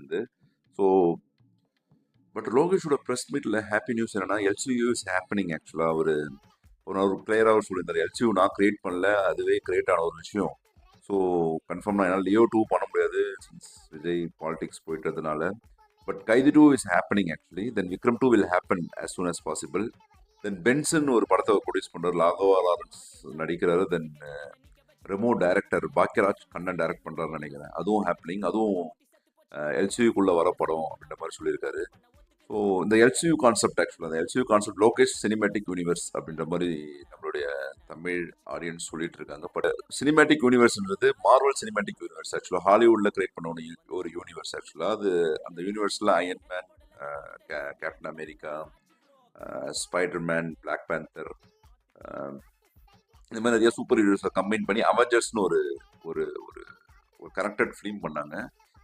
இருந்து. So but லோகேஷோட press மீட்டில் happy news என்னன்னா எல்சியூ இஸ் ஹேப்பனிங். ஆக்சுவலாக ஒரு கிளியராக சொல்லியிருந்தார், எல்சியூ நான் கிரியேட் பண்ணல, அதுவே கிரியேட் ஆன ஒரு விஷயம். ஸோ கன்ஃபார்ம் என்னால் லியோ 2 பண்ண முடியாது சின்ஸ் விஜய் பாலிடிக்ஸ் போயிட்டதுனால. பட் கைதி 2 is happening actually. Then Vikram 2 will happen as soon as possible. Then pension ஒரு படத்தை ப்ரொடியூஸ் பண்ணுறாரு, லாகவா லாரன்ஸ் நடிக்கிறாரு. தென் ரெமோ டைரக்டர் பாக்யராஜ் கண்ணன் டைரக்ட் பண்ணுறாருன்னு நினைக்கிறேன். அதுவும் ஹேப்பனிங், அதுவும் எல்சியூக்குள்ளே வர படம் அப்படின்ற மாதிரி சொல்லியிருக்காரு. ஸோ இந்த எல்சியூ கான்செப்ட் ஆக்சுவலாக அந்த LCU concept Lokesh cinematic universe அப்படின்ற மாதிரி நம்மளுடைய தமிழ் ஆடியன்ஸ் சொல்லிட்டு இருக்காங்க. பட் சினிமேட்டிக் யூனிவர்ஸ்ன்றது மார்வல் சினிமேட்டிக் யூனிவர்ஸ் ஆக்சுவலாக ஹாலிவுட்ல கிரியேட் பண்ண ஒரு யூனிவர்ஸ். ஆக்சுவலாக அது அந்த யூனிவர்ஸில் Iron Man, Captain America, Spider Man, Black Panther, இந்த மாதிரி நிறைய சூப்பர் ஹீரோஸை கம்பைன் பண்ணி அவெஞ்சர்ஸ்னு ஒரு ஒரு ஒரு கனெக்டட் ஃபிலிம் பண்ணாங்க.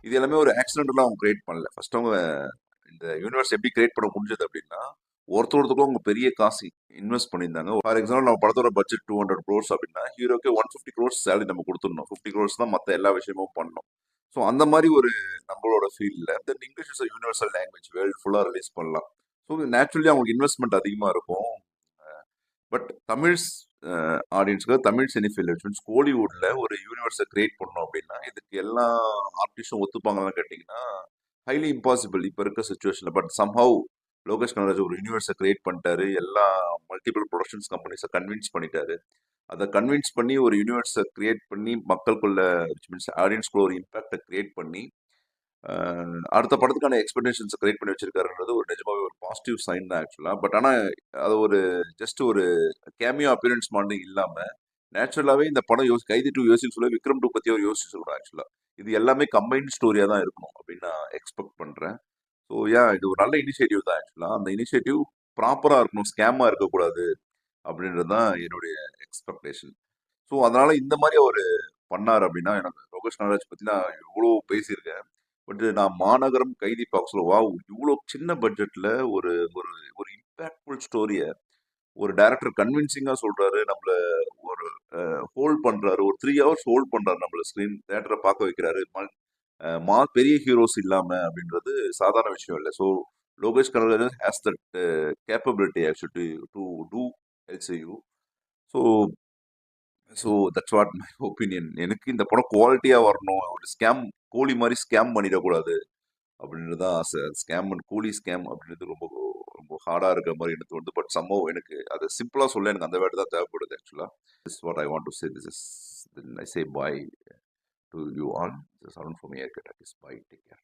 இது எல்லாமே ஒரு ஆக்சிடென்ட்லாம் அவங்க கிரியேட் பண்ணல. ஃபர்ஸ்ட் அவங்க இந்த யூனிவர்ஸ் எப்படி கிரியேட் பண்ண முடிஞ்சது அப்படின்னா ஒருத்தருக்கும் அவங்க பெரிய காசு இன்வெஸ்ட் பண்ணியிருந்தாங்க. ஃபார் எக்ஸாம்பிள் நம்ம படத்தோட பட்ஜெட் 200 crores அப்படின்னா ஹீரோக்கு 150 crores சேலரி நம்ம கொடுத்துடணும். 50 crores தான் மற்ற எல்லா விஷயமும் பண்ணணும். ஸோ அந்த மாதிரி ஒரு நம்மளோட ஃபீல்டில் தென் English is universal language, world ஃபுல்லாக ரிலீஸ் பண்ணலாம். ஸோ நேச்சுரலி அவங்களுக்கு இன்வெஸ்ட்மெண்ட் அதிகமாக இருக்கும். பட் தமிழ் ஆடியன்ஸ்க்கு தமிழ் சினிஃபில் கோலிவுட்ல ஒரு யூனிவர்ஸை கிரியேட் பண்ணோம் அப்படின்னா இதுக்கு எல்லா ஆர்டிஸ்டும் ஒத்துப்பாங்கன்னு கேட்டிங்கன்னா ஹைலி இம்பாசிபிள் இப்போ இருக்க சுச்சுவேஷன்ல. பட் சம்ஹவ் லோகேஷ் கனகராஜ் ஒரு யூனிவர்ஸை கிரியேட் பண்ணிட்டாரு, எல்லா மல்டிபிள் ப்ரொடக்ஷன்ஸ் கம்பெனிஸை கன்வின்ஸ் பண்ணிட்டாரு. அதை கன்வின்ஸ் பண்ணி ஒரு யூனிவர்ஸை கிரியேட் பண்ணி மக்களுக்குள்ள மீன்ஸ் ஆடியன்ஸ்குள்ள ஒரு இம்பாக்டை கிரியேட் பண்ணி அடுத்த படத்துக்கான எக்ஸ்பெக்டேஷன்ஸை கிரியேட் பண்ணி வச்சிருக்காருன்றது ஒரு நிஜமாவே ஒரு பாசிட்டிவ் சைன் தான் ஆக்சுவலாக. பட் ஆனால் அது ஒரு ஜஸ்ட் ஒரு கேமியோ அப்பியரன்ஸ் மாதிரி இல்லாமல் நேச்சுரலாகவே இந்த படம் கைதி 2 யோசிக்க சொல்ல விக்ரம் 2 பற்றி அவர் யோசிச்சு சொல்லணும். ஆக்சுவலாக இது எல்லாமே கம்பைன்ட் ஸ்டோரியாக தான் இருக்கணும் அப்படின்னு நான் எக்ஸ்பெக்ட் பண்ணுறேன். ஸோ இது ஒரு நல்ல இனிஷியேட்டிவ் தான் ஆக்சுவலாக. அந்த இனிஷியேட்டிவ் ப்ராப்பராக இருக்கணும், ஸ்கேமாக இருக்கக்கூடாது அப்படின்றது தான் என்னுடைய எக்ஸ்பெக்டேஷன். ஸோ அதனால இந்த மாதிரி அவர் பண்ணார் அப்படின்னா எனக்கு லோகேஷ் கனகராஜ் பற்றி நான் இவ்வளோ பேசியிருக்கேன். பட் நான் மாநகரம், கைதி பார்க்க சொல்ல வாவ் இவ்வளோ சின்ன பட்ஜெட்டில் ஒரு ஒரு ஒரு இம்பேக்ட்ஃபுல் ஸ்டோரியை ஒரு டைரக்டர் கன்வின்சிங்காக சொல்கிறாரு, நம்மளை ஒரு ஹோல்ட் பண்ணுறாரு, ஒரு 3 hours ஹோல்ட் பண்ணுறாரு, நம்மளை ஸ்க்ரீன் தேட்டரை பார்க்க வைக்கிறாரு பெரிய ஹீரோஸ் இல்லாமல் அப்படின்றது சாதாரண விஷயம் இல்லை. So Lokesh Kanagaraj has that capability actually to do LCU. So so that's what my opinion. எனக்கு இந்த படம் குவாலிட்டியாக வரணும், ஒரு ஸ்கேம் கோழி மாதிரி ஸ்கேம் பண்ணிடக்கூடாது அப்படின்றது தான் ஆசை. ஸ்கேம் கோழி ஸ்கேம் அப்படின்றது ரொம்ப ரொம்ப ஹார்டாக இருக்கிற மாதிரி எனக்கு தோணுது. பட் சம்பவம் எனக்கு அதை சிம்பிளாக சொல்ல எனக்கு அந்த வேர்டு தான் தேவைப்படுது ஆக்சுவலாக. This what I want to say. This is I say bye to you all. This is Arun from Aircut. Bye. Take care.